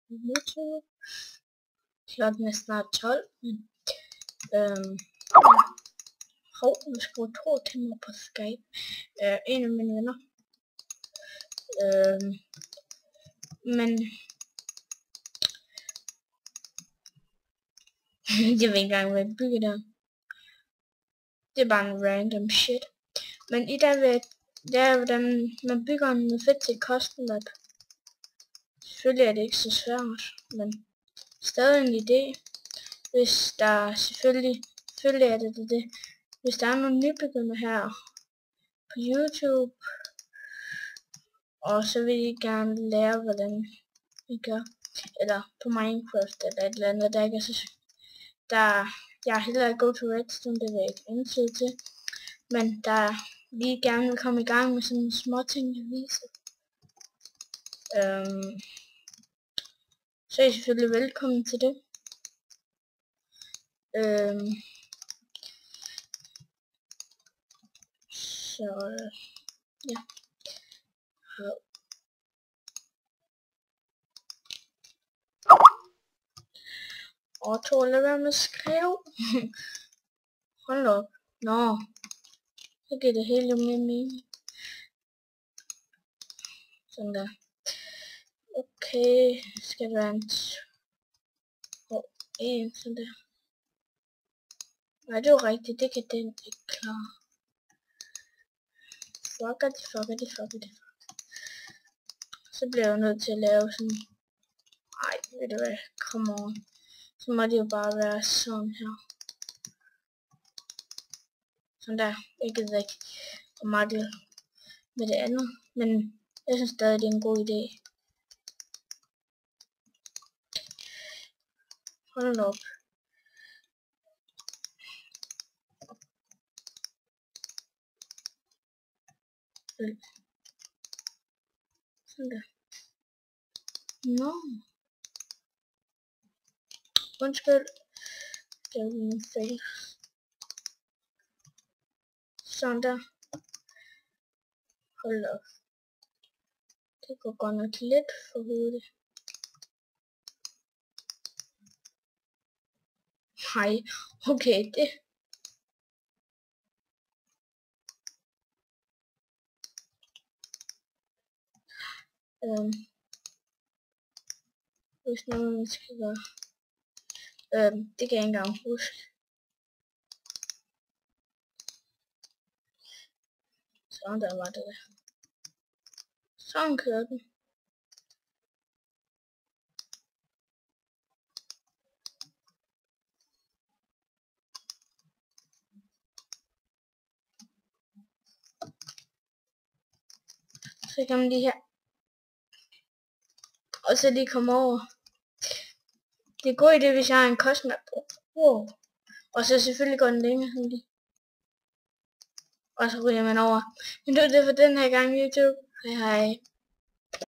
YouTube. Klokken er snart 12. Nu skriver Thor til mig på Skype. En af mine venner. Men jeg ved ikke engang, hvad jeg bygger der. Det er bare en random shit. Men i dag vil jeg, hvordan man bygger en fedt til custom map. Selvfølgelig er det ikke så svært, men stadig en idé. Hvis der selvfølgelig er det. Hvis der er nogle nybegynder her på YouTube, og så vil I gerne lære, hvordan I gør, eller på Minecraft eller et eller andet, der ikke er så jeg er hellere at go to redstone, det vil jeg ikke indside til, men der lige gerne vil komme i gang med sådan nogle små ting, jeg viser. Så er I selvfølgelig velkommen til det. Så ja. Og Thor, lad være med at skrive. Hold op. Nå. Så giver det hele jo mere mening. Sådan der. Okay. Skal være en sådan der. Nej, det var rigtigt. Det kan den ikke klare. Fuck it. Så bliver jeg nødt til at lave sådan. Ej, ved du hvad? Come on. Så må det jo bare være sådan her. Sådan der. Jeg gider ikke at makle med det andet. Men jeg synes stadig, det er en god idé. Hold op. Sådan der. Nå. Undskyld. Det er min face. Sådan der. Hold op. Det går godt nok lidt for hurtigt. Nej, okay, det. Hvis nogen skal gøre. Det kan jeg ikke engang huske. Sådan der var det der. Sådan kører den. Så kan man lige her. Og så lige komme over. Det er god idé, hvis jeg har en kostmap på. Wow. Og så selvfølgelig går den længere sådan lige. Og så ryger man over. Men det var det for den her gang, YouTube. Hej hej.